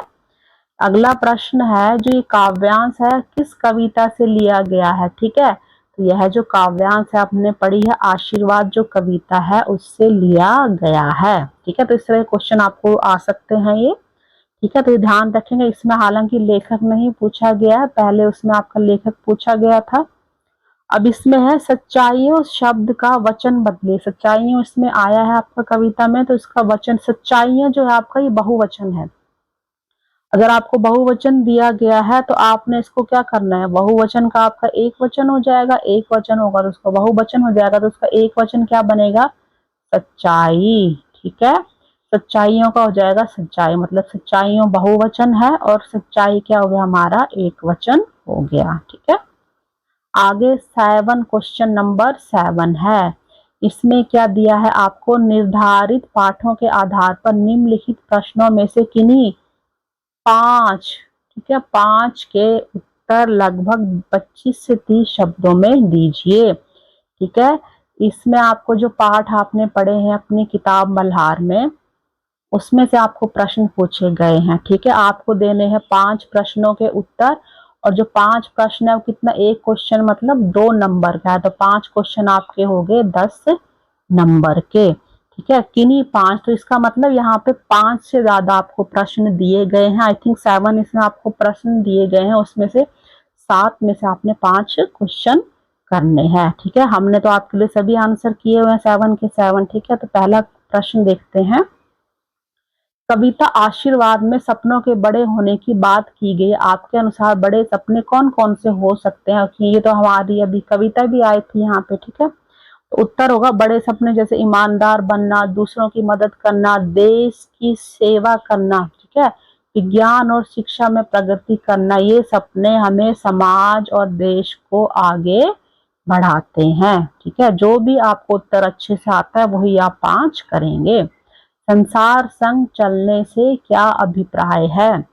अगला प्रश्न है, जो ये काव्यांश है किस कविता से लिया गया है? ठीक है, तो यह जो काव्यांश है आपने पढ़ी है आशीर्वाद जो कविता है उससे लिया गया है। ठीक है, तो इस तरह क्वेश्चन आपको आ सकते हैं ये। ठीक है, तो ध्यान रखेंगे, इसमें हालांकि लेखक नहीं पूछा गया है, पहले उसमें आपका लेखक पूछा गया था। अब इसमें है सच्चाइयों शब्द का वचन बदले। सच्चाइयों इसमें आया है आपका कविता में, तो इसका वचन सच्चाइयां जो है आपका ये बहुवचन है। अगर आपको बहुवचन दिया गया है तो आपने इसको क्या करना है, बहुवचन का आपका एक वचन हो जाएगा, एक वचन होगा तो उसका बहुवचन हो जाएगा, तो उसका एक वचन क्या बनेगा, सच्चाई। ठीक है, सच्चाइयों का हो जाएगा सच्चाई, मतलब सच्चाइयों बहुवचन है और सच्चाई क्या हो गया, हमारा एक वचन हो गया। ठीक है, आगे 7 क्वेश्चन नंबर 7 है। इसमें क्या दिया है आपको, निर्धारित पाठों के आधार पर निम्नलिखित प्रश्नों में से किन्हीं 5, ठीक है, 5 के उत्तर लगभग 25 से 30 शब्दों में दीजिए। ठीक है, इसमें आपको जो पाठ आपने पढ़े हैं अपनी किताब मल्हार में, उसमें से आपको प्रश्न पूछे गए हैं। ठीक है, आपको देने हैं 5 प्रश्नों के उत्तर, और जो 5 प्रश्न है वो कितना, एक क्वेश्चन मतलब 2 नंबर का है, तो 5 क्वेश्चन आपके हो गए 10 नंबर के। ठीक है, किन्हीं 5, तो इसका मतलब यहाँ पे 5 से ज्यादा आपको प्रश्न दिए गए हैं। आई थिंक 7 इसमें आपको प्रश्न दिए गए हैं, उसमें से 7 में से आपने 5 क्वेश्चन करने हैं। ठीक है, हमने तो आपके लिए सभी आंसर किए हुए हैं 7 के 7। ठीक है, तो पहला प्रश्न देखते हैं। कविता आशीर्वाद में सपनों के बड़े होने की बात की गई, आपके अनुसार बड़े सपने कौन कौन से हो सकते हैं? ये तो हमारी अभी कविता भी आई थी यहाँ पे। ठीक है, तो उत्तर होगा बड़े सपने जैसे ईमानदार बनना, दूसरों की मदद करना, देश की सेवा करना, ठीक है, विज्ञान और शिक्षा में प्रगति करना। ये सपने हमें समाज और देश को आगे बढ़ाते हैं। ठीक है, जो भी आपको उत्तर अच्छे से आता है वही आप 5 करेंगे। संसार संग चलने से क्या अभिप्राय है?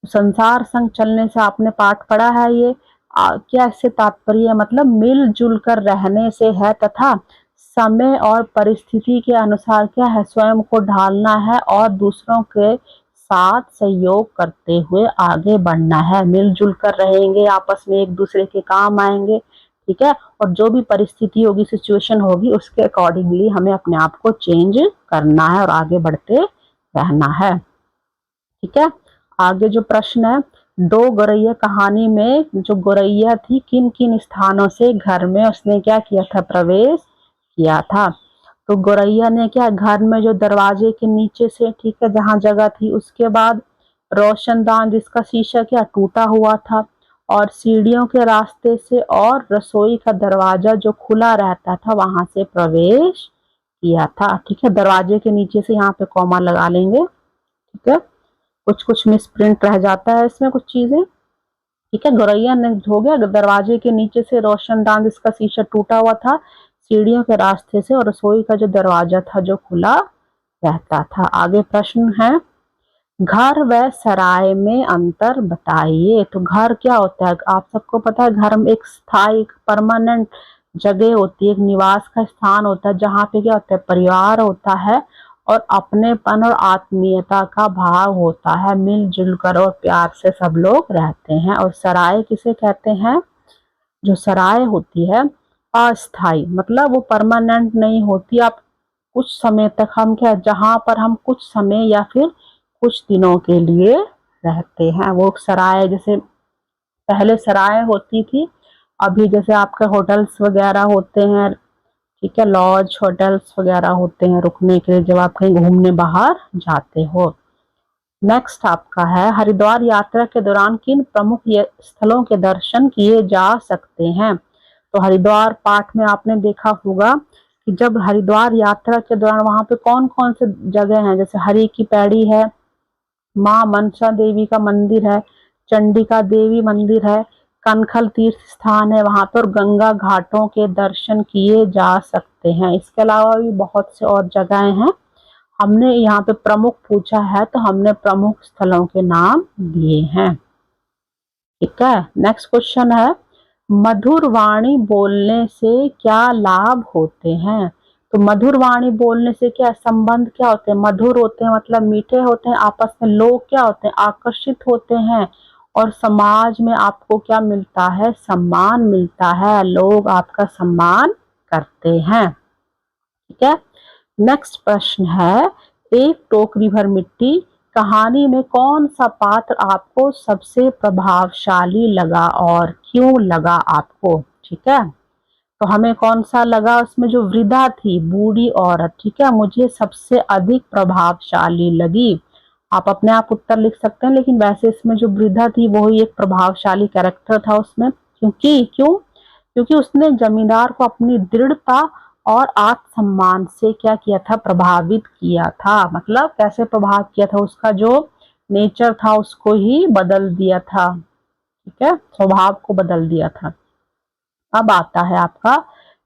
संसार संग चलने से आपने पाठ पढ़ा है ये, क्या इससे तात्पर्य है, मतलब मिलजुल कर रहने से है तथा समय और परिस्थिति के अनुसार क्या है, स्वयं को ढालना है और दूसरों के साथ सहयोग करते हुए आगे बढ़ना है। मिलजुल कर रहेंगे, आपस में एक दूसरे के काम आएंगे। ठीक है, और जो भी परिस्थिति होगी, सिचुएशन होगी, उसके अकॉर्डिंगली हमें अपने आप को चेंज करना है और आगे बढ़ते रहना है। ठीक है, आगे जो प्रश्न है, दो गौरैया कहानी में जो गौरैया थी किन किन स्थानों से घर में उसने क्या किया था, प्रवेश किया था? तो गौरैया ने क्या, घर में जो दरवाजे के नीचे से, ठीक है, जहां जगह थी, उसके बाद रोशनदान जिसका शीशा क्या टूटा हुआ था, और सीढ़ियों के रास्ते से, और रसोई का दरवाजा जो खुला रहता था वहां से प्रवेश किया था। ठीक है, दरवाजे के नीचे से यहाँ पे कॉमा लगा लेंगे। ठीक है, कुछ कुछ मिसप्रिंट रह जाता है इसमें कुछ चीजें। ठीक है, गौरैया ने हो गया दरवाजे के नीचे से, रोशनदान जिसका शीशा टूटा हुआ था, सीढ़ियों के रास्ते से, और रसोई का जो दरवाजा था जो खुला रहता था। आगे प्रश्न है, घर व सराय में अंतर बताइए। तो घर क्या होता है, आप सबको पता है, घर में एक स्थायी परमानेंट जगह होती है, एक निवास का स्थान होता है, जहाँ पे क्या होता है, परिवार होता है और अपनेपन और आत्मीयता का भाव होता है, मिलजुल कर और प्यार से सब लोग रहते हैं। और सराय किसे कहते हैं, जो सराय होती है अस्थाई, मतलब वो परमानेंट नहीं होती, आप कुछ समय तक, हम क्या, जहां पर हम कुछ समय या फिर कुछ दिनों के लिए रहते हैं, वो सराय। जैसे पहले सराय होती थी, अभी जैसे आपके होटल्स वगैरह होते हैं, ठीक है, लॉज होटल्स वगैरह होते हैं रुकने के लिए जब आप कहीं घूमने बाहर जाते हो। नेक्स्ट आपका है हरिद्वार यात्रा के दौरान किन प्रमुख स्थलों के दर्शन किए जा सकते हैं। तो हरिद्वार पाठ में आपने देखा होगा कि जब हरिद्वार यात्रा के दौरान वहां पे कौन कौन से जगह हैं, जैसे हरि की पैड़ी है, माँ मनसा देवी का मंदिर है, चंडिका देवी मंदिर है, कनखल तीर्थ स्थान है वहां पर, गंगा घाटों के दर्शन किए जा सकते हैं। इसके अलावा भी बहुत से और जगहें हैं, हमने यहाँ पे प्रमुख पूछा है तो हमने प्रमुख स्थलों के नाम दिए हैं। ठीक है, नेक्स्ट क्वेश्चन है मधुर वाणी बोलने से क्या लाभ होते हैं। तो मधुर वाणी बोलने से क्या संबंध क्या होते हैं, मधुर होते हैं मतलब मीठे होते हैं, आपस में लोग क्या होते हैं, आकर्षित होते हैं, और समाज में आपको क्या मिलता है, सम्मान मिलता है, लोग आपका सम्मान करते हैं। ठीक है, नेक्स्ट प्रश्न है एक टोकरी भर मिट्टी कहानी में कौन सा पात्र आपको सबसे प्रभावशाली लगा और क्यों लगा आपको। ठीक है, तो हमें कौन सा लगा, उसमें जो वृद्धा थी, बूढ़ी औरत, ठीक है, मुझे सबसे अधिक प्रभावशाली लगी। आप अपने आप उत्तर लिख सकते हैं, लेकिन वैसे इसमें जो वृद्धा थी वो ही एक प्रभावशाली कैरेक्टर था उसमें। क्योंकि उसने जमींदार को अपनी दृढ़ता और आत्मसम्मान से क्या किया था, प्रभावित किया था। मतलब कैसे प्रभाव किया था, उसका जो नेचर था उसको ही बदल दिया था। ठीक है, स्वभाव को बदल दिया था। अब आता है आपका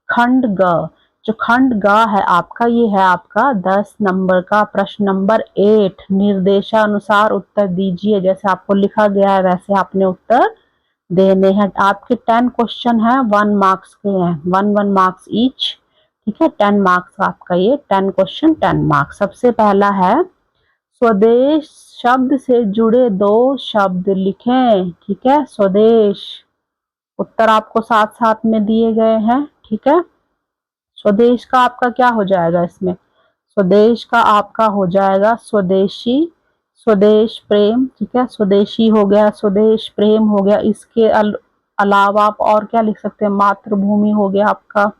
खंड ग। जो खंड ग है आपका, ये है आपका 10 नंबर का प्रश्न नंबर 8। निर्देशानुसार उत्तर दीजिए, जैसे आपको लिखा गया है वैसे आपने उत्तर देने हैं। आपके 10 क्वेश्चन हैं, 1 मार्क्स के हैं, 1 मार्क्स ईच। ठीक है, 10 मार्क्स आपका, ये 10 क्वेश्चन 10 मार्क्स। सबसे पहला है स्वदेश शब्द से जुड़े 2 शब्द लिखें। ठीक है, स्वदेश, उत्तर आपको साथ साथ में दिए गए हैं। ठीक है, स्वदेश का आपका क्या हो जाएगा, इसमें स्वदेश का आपका हो जाएगा स्वदेशी, स्वदेश प्रेम। ठीक है, स्वदेशी हो गया, स्वदेश प्रेम हो गया। इसके अलावा आप और क्या लिख सकते हैं, मातृभूमि हो गया आपका।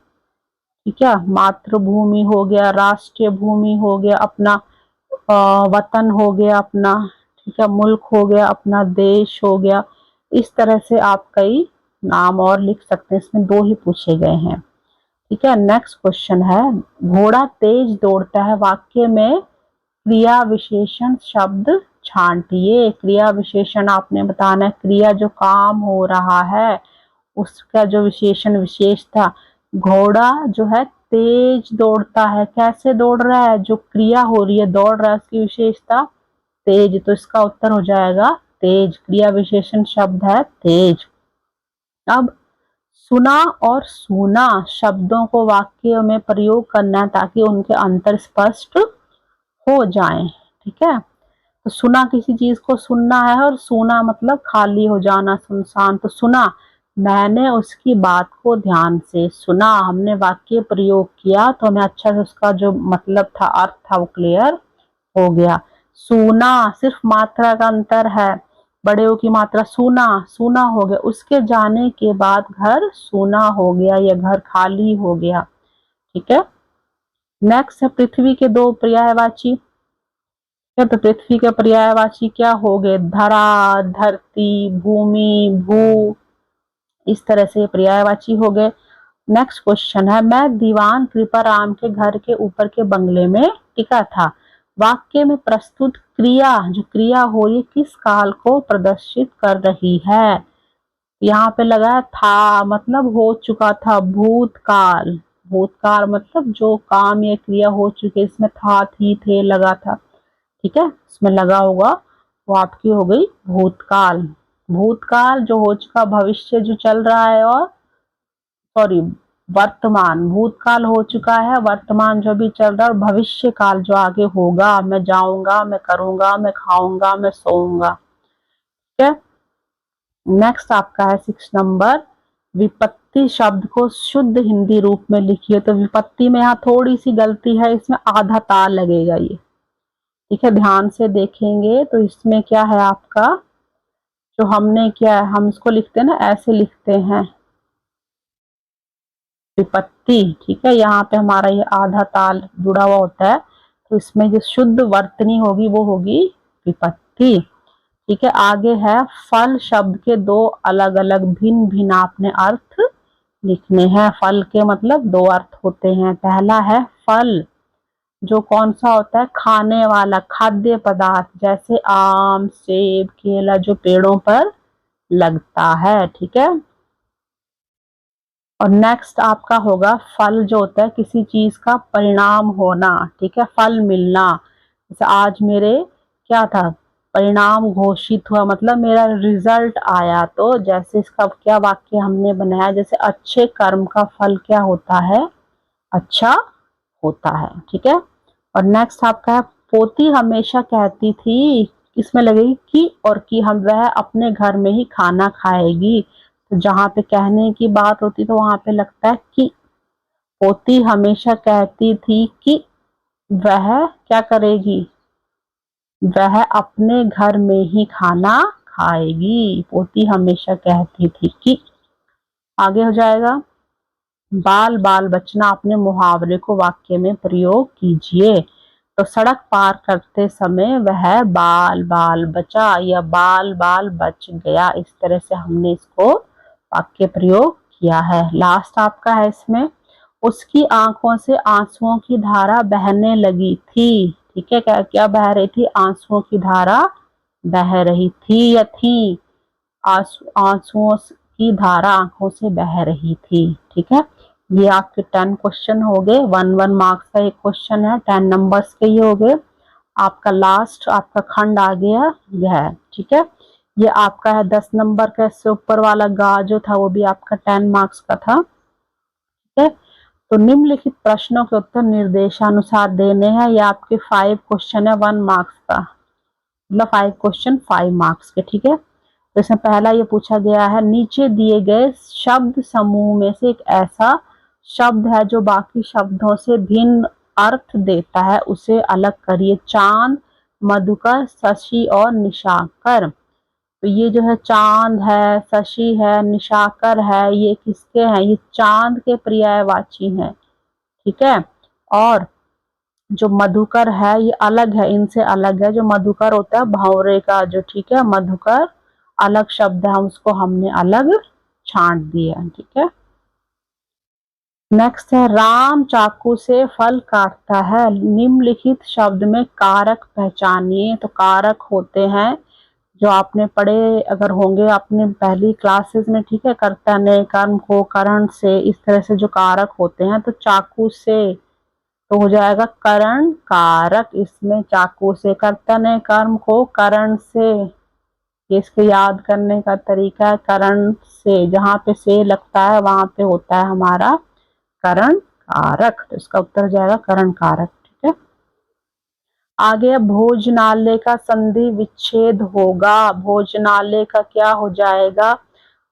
ठीक है, मातृभूमि हो गया, राष्ट्रीय भूमि हो गया अपना, वतन हो गया अपना। ठीक है, मुल्क हो गया अपना, देश हो गया। इस तरह से आप कई नाम और लिख सकते हैं, इसमें 2 ही पूछे गए हैं। ठीक है, नेक्स्ट क्वेश्चन है घोड़ा तेज दौड़ता है, वाक्य में क्रिया विशेषण शब्द छांटिए। क्रिया विशेषण आपने बताना है, क्रिया जो काम हो रहा है उसका जो विशेषण विशेष था। घोड़ा जो है तेज दौड़ता है, कैसे दौड़ रहा है, जो क्रिया हो रही है दौड़ रहा है उसकी विशेषता तेज, तो इसका उत्तर हो जाएगा तेज। क्रिया विशेषण शब्द है तेज। अब सुना और सूना शब्दों को वाक्य में प्रयोग करना है ताकि उनके अंतर स्पष्ट हो जाएं। ठीक है, तो सुना किसी चीज को सुनना है, और सूना मतलब खाली हो जाना, सुनसान। तो सुना, मैंने उसकी बात को ध्यान से सुना, हमने वाक्य प्रयोग किया तो हमें अच्छा से उसका जो मतलब था, अर्थ था, वो क्लियर हो गया। सूना सिर्फ मात्रा का अंतर है, बड़े ओ की मात्रा सूना, सूना हो गया, उसके जाने के बाद घर सूना हो गया या घर खाली हो गया। ठीक है, नेक्स्ट है पृथ्वी के 2 पर्यायवाची। तो पृथ्वी के पर्यायवाची क्या हो गए, धरा, धरती, भूमि, भू, इस तरह से पर्यायवाची हो गए। नेक्स्ट क्वेश्चन है मैं दीवान कृपाराम के घर के ऊपर के बंगले में टिका था, वाक्य में प्रस्तुत क्रिया, जो क्रिया हो रही किस काल को प्रदर्शित कर रही है। यहाँ पे लगा था मतलब हो चुका था, भूतकाल। भूतकाल मतलब जो काम या क्रिया हो चुके, इसमें था, थी, थे लगा था। ठीक है, इसमें लगा होगा वो आपकी हो गई भूतकाल। भूतकाल जो हो चुका, भविष्य जो चल रहा है, और सॉरी वर्तमान, भूतकाल हो चुका है, वर्तमान जो भी चल रहा है, और भविष्य काल जो आगे होगा, मैं जाऊंगा, मैं करूंगा, मैं खाऊंगा, मैं सोऊंगा। ठीक है, नेक्स्ट आपका है 6 नंबर विपत्ति शब्द को शुद्ध हिंदी रूप में लिखिए। तो विपत्ति में यहाँ थोड़ी सी गलती है, इसमें आधा ताल लगेगा ये। ठीक है, ध्यान से देखेंगे तो इसमें क्या है आपका, जो हमने क्या है, हम इसको लिखते हैं ना, ऐसे लिखते हैं विपत्ति। ठीक है, यहाँ पे हमारा ये आधा ताल जुड़ा हुआ होता है, तो इसमें जो शुद्ध वर्तनी होगी वो होगी विपत्ति। थी। ठीक है, आगे है फल शब्द के दो अलग अलग भिन्न भिन्न आपने अर्थ लिखने हैं। फल के मतलब दो अर्थ होते हैं। पहला है फल, जो कौन सा होता है, खाने वाला खाद्य पदार्थ, जैसे आम, सेब, केला, जो पेड़ों पर लगता है। ठीक है, और नेक्स्ट आपका होगा फल, जो होता है किसी चीज का परिणाम होना। ठीक है, फल मिलना, जैसे आज मेरे क्या था, परिणाम घोषित हुआ, मतलब मेरा रिजल्ट आया। तो जैसे इसका क्या वाक्य हमने बनाया, जैसे अच्छे कर्म का फल क्या होता है, अच्छा होता है। ठीक है, और नेक्स्ट आपका है पोती हमेशा कहती थी, इसमें लगेगी कि, और कि हम वह अपने घर में ही खाना खाएगी। तो जहाँ पे कहने की बात होती तो वहां पे लगता है कि। पोती हमेशा कहती थी कि वह क्या करेगी, वह अपने घर में ही खाना खाएगी। पोती हमेशा कहती थी कि। आगे हो जाएगा बाल बाल बचना, अपने मुहावरे को वाक्य में प्रयोग कीजिए। तो सड़क पार करते समय वह बाल बाल बचा या बाल बाल बच गया, इस तरह से हमने इसको वाक्य प्रयोग किया है। लास्ट आपका है इसमें, उसकी आंखों से आंसुओं की धारा बहने लगी थी। ठीक है, क्या क्या बह रही थी, आंसुओं की धारा बह रही थी या थी, आंसुओं की धारा आंखों से बह रही थी। ठीक है, ये आपके 10 क्वेश्चन हो गए। 1 मार्क्स का एक क्वेश्चन है, 10 नंबर्स के ये हो गए। आपका लास्ट आपका खंड आ गया यह है। ठीक है, ये आपका है 10 नंबर का। इससे ऊपर वाला गा जो था वो भी आपका 10 मार्क्स का था। ठीक है, तो निम्नलिखित प्रश्नों के उत्तर निर्देशानुसार देने हैं। ये आपके 5 क्वेश्चन है 1 मार्क्स का, मतलब 5 क्वेश्चन 5 मार्क्स के। ठीक है, तो इसमें पहला ये पूछा गया है, नीचे दिए गए शब्द समूह में से एक ऐसा शब्द है जो बाकी शब्दों से भिन्न अर्थ देता है, उसे अलग करिए। चांद, मधुकर, शशि और निशाकर। तो ये जो है चांद है, शशि है, निशाकर है, ये किसके हैं, ये चांद के पर्यायवाची हैं। ठीक है, और जो मधुकर है ये अलग है, इनसे अलग है। जो मधुकर होता है भंवरे का जो, ठीक है, मधुकर अलग शब्द है, उसको हमने अलग छांट दिया। ठीक है, नेक्स्ट है राम चाकू से फल काटता है, निम्नलिखित शब्द में कारक पहचानिए। तो कारक होते हैं जो आपने पढ़े अगर होंगे आपने पहली क्लासेस में। ठीक है, कर्ता ने, कर्म को, करण से, इस तरह से जो कारक होते हैं। तो चाकू से तो हो जाएगा करण कारक, इसमें चाकू से, कर्ता ने कर्म को करण से, ये इसको याद करने का तरीका है, करण से, जहां पे से लगता है वहां पे होता है हमारा करण कारक। तो इसका उत्तर जाएगा करण कारक। ठीक है, आगे भोजनालय का संधि विच्छेद होगा। भोजनालय का क्या हो जाएगा,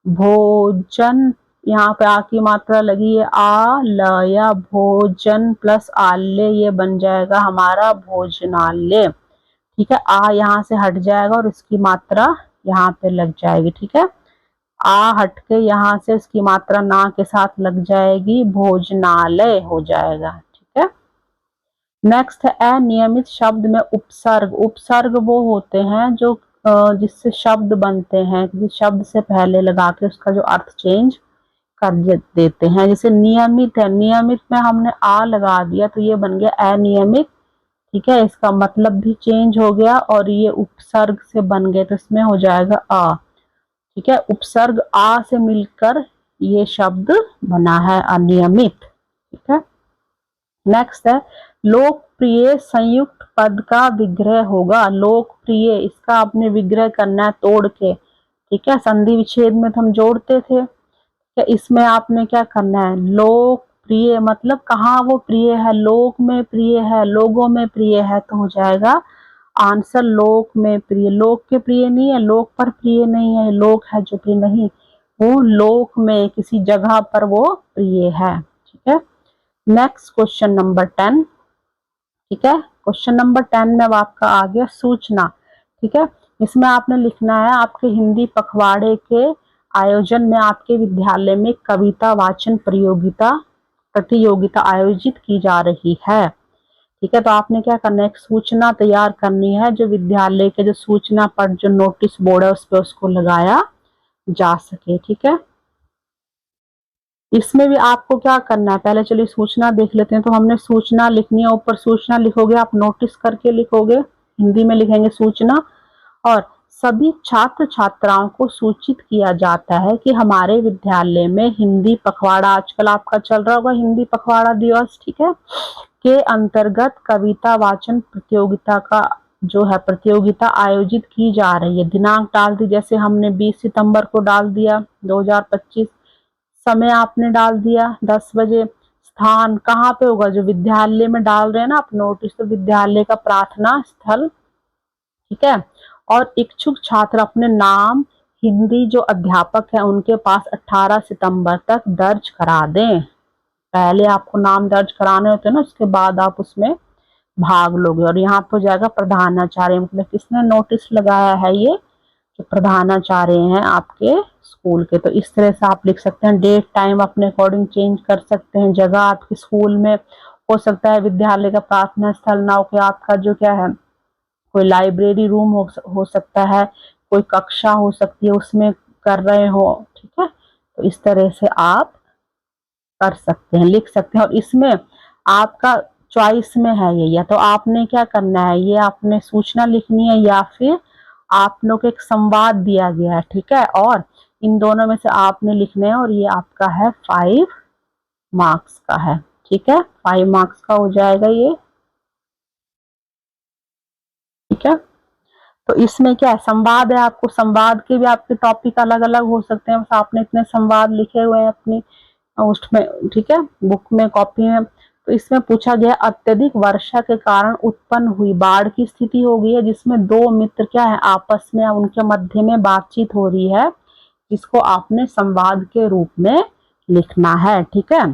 भोजन, यहाँ पे आ की मात्रा लगी है आ ल या, भोजन प्लस आल्य, ये बन जाएगा हमारा भोजनालय। ठीक है, आ यहाँ से हट जाएगा और इसकी मात्रा यहाँ पे लग जाएगी। ठीक है, आ हट के यहाँ से इसकी मात्रा ना के साथ लग जाएगी, भोजनालय हो जाएगा। ठीक है, नेक्स्ट है अनियमित शब्द में उपसर्ग। उपसर्ग वो होते हैं जो जिससे शब्द बनते हैं, जिस शब्द से पहले लगा के उसका जो अर्थ चेंज कर देते हैं। जैसे नियमित है, नियमित में हमने आ लगा दिया तो ये बन गया अनियमित। ठीक है, इसका मतलब भी चेंज हो गया और ये उपसर्ग से बन गए तो इसमें हो जाएगा आ। ठीक है, उपसर्ग आ से मिलकर ये शब्द बना है अनियमित। ठीक है, नेक्स्ट है लोकप्रिय संयुक्त पद का विग्रह होगा। लोकप्रिय, इसका आपने विग्रह करना है तोड़ के। ठीक है, संधि विच्छेद में तो हम जोड़ते थे, तो इसमें आपने क्या करना है, लोकप्रिय मतलब कहाँ वो प्रिय है, लोक में प्रिय है, लोगों में प्रिय है, तो हो जाएगा आंसर लोक में प्रिय। लोक के प्रिय नहीं है, लोक पर प्रिय नहीं है, लोक है जो प्रिय नहीं, वो लोक में किसी जगह पर वो प्रिय है। ठीक है, नेक्स्ट क्वेश्चन नंबर 10। ठीक है, क्वेश्चन नंबर 10 में अब आपका आ गया सूचना। ठीक है, इसमें आपने लिखना है आपके हिंदी पखवाड़े के आयोजन में आपके विद्यालय में कविता वाचन प्रतियोगिता आयोजित की जा रही है। ठीक है। तो आपने क्या करना है, एक सूचना तैयार करनी है जो विद्यालय के जो सूचना पट जो नोटिस बोर्ड है उस पर उसको लगाया जा सके। ठीक है। इसमें भी आपको क्या करना है, पहले चलिए सूचना देख लेते हैं। तो हमने सूचना लिखनी है, ऊपर सूचना लिखोगे आप, नोटिस करके लिखोगे, हिंदी में लिखेंगे सूचना। और सभी छात्र छात्राओं को सूचित किया जाता है कि हमारे विद्यालय में हिंदी पखवाड़ा, आजकल आपका चल रहा होगा हिंदी पखवाड़ा दिवस, ठीक है, के अंतर्गत कविता वाचन प्रतियोगिता का जो है प्रतियोगिता आयोजित की जा रही है। दिनांक डाल दी, जैसे हमने 20 सितंबर को डाल दिया 2025। समय आपने डाल दिया 10 बजे। स्थान कहाँ पे होगा, जो विद्यालय में डाल रहे हैं ना आप नोटिस, तो विद्यालय का प्रार्थना स्थल। ठीक है। और इच्छुक छात्र अपने नाम हिंदी जो अध्यापक है उनके पास 18 सितंबर तक दर्ज करा दें। पहले आपको नाम दर्ज कराने होते हैं ना, उसके बाद आप उसमें भाग लोगे। और यहाँ पे हो जाएगा प्रधानाचार्य, मतलब किसने नोटिस लगाया है, ये जो प्रधानाचार्य हैं आपके स्कूल के। तो इस तरह से आप लिख सकते हैं। डेट टाइम अपने अकॉर्डिंग चेंज कर सकते हैं। जगह आपके स्कूल में हो सकता है विद्यालय का प्रार्थना स्थल ना हो, कि आपका जो क्या है कोई लाइब्रेरी रूम हो सकता है, कोई कक्षा हो सकती है उसमें कर रहे हो। ठीक है। तो इस तरह से आप कर सकते हैं, लिख सकते हैं। और इसमें आपका चॉइस में है ये, या तो आपने क्या करना है, ये आपने सूचना लिखनी है या फिर आप लोग एक संवाद दिया गया है। ठीक है। और इन दोनों में से आपने लिखने हैं, और ये आपका है 5 मार्क्स का है। ठीक है, 5 मार्क्स का हो जाएगा ये। ठीक है। तो इसमें क्या है, संवाद है, आपको संवाद के भी आपके टॉपिक अलग अलग हो सकते हैं। बस आपने इतने संवाद लिखे हुए हैं अपनी उसमें, ठीक है, बुक में, कॉपी में। तो इसमें पूछा गया अत्यधिक वर्षा के कारण उत्पन्न हुई बाढ़ की स्थिति हो गई है, जिसमें दो मित्र क्या है आपस में, उनके मध्य में बातचीत हो रही है, जिसको आपने संवाद के रूप में लिखना है। ठीक है।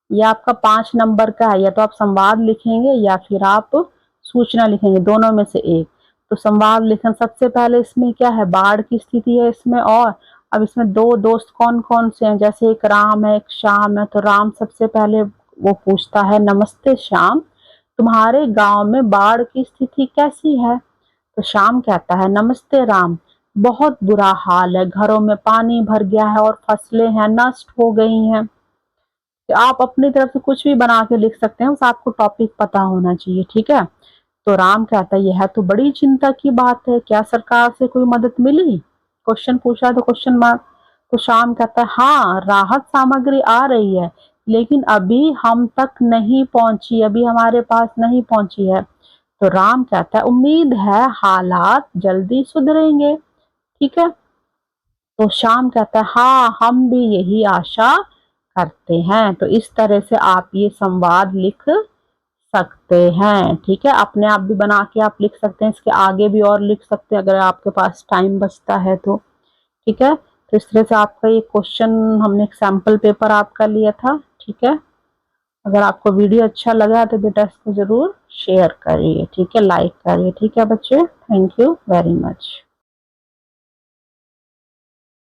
यह आपका 5 नंबर का है, या तो आप संवाद लिखेंगे या फिर आप सूचना लिखेंगे, दोनों में से एक। तो संवाद लिखना सबसे पहले, इसमें क्या है बाढ़ की स्थिति है इसमें। और अब इसमें दो दोस्त कौन कौन से हैं, जैसे एक राम है एक श्याम है। तो राम सबसे पहले वो पूछता है, नमस्ते श्याम, तुम्हारे गांव में बाढ़ की स्थिति कैसी है। तो श्याम कहता है, नमस्ते राम, बहुत बुरा हाल है, घरों में पानी भर गया है और फसलें हैं नष्ट हो गई हैं। तो आप अपनी तरफ से कुछ भी बना के लिख सकते हैं, बस आपको टॉपिक पता होना चाहिए। ठीक है। तो राम कहता है, यह तो बड़ी चिंता की बात है, क्या सरकार से कोई मदद मिली। क्वेश्चन पूछा तो क्वेश्चन मार्क। तो श्याम कहता है, हाँ राहत सामग्री आ रही है, लेकिन अभी हम तक नहीं पहुंची, अभी हमारे पास नहीं पहुंची है। तो राम कहता है, उम्मीद है हालात जल्दी सुधरेंगे। ठीक है। तो श्याम कहता है, हाँ हम भी यही आशा करते हैं। तो इस तरह से आप ये संवाद लिख सकते हैं। ठीक है। अपने आप भी बना के आप लिख सकते हैं, इसके आगे भी और लिख सकते हैं अगर आपके पास टाइम बचता है तो। ठीक है। तो इस तरह से आपका ये क्वेश्चन, हमने एक सैंपल पेपर आपका लिया था। ठीक है। अगर आपको वीडियो अच्छा लगा तो बेटा इसको जरूर शेयर करिए। ठीक है, लाइक करिए। ठीक है बच्चे, थैंक यू वेरी मच।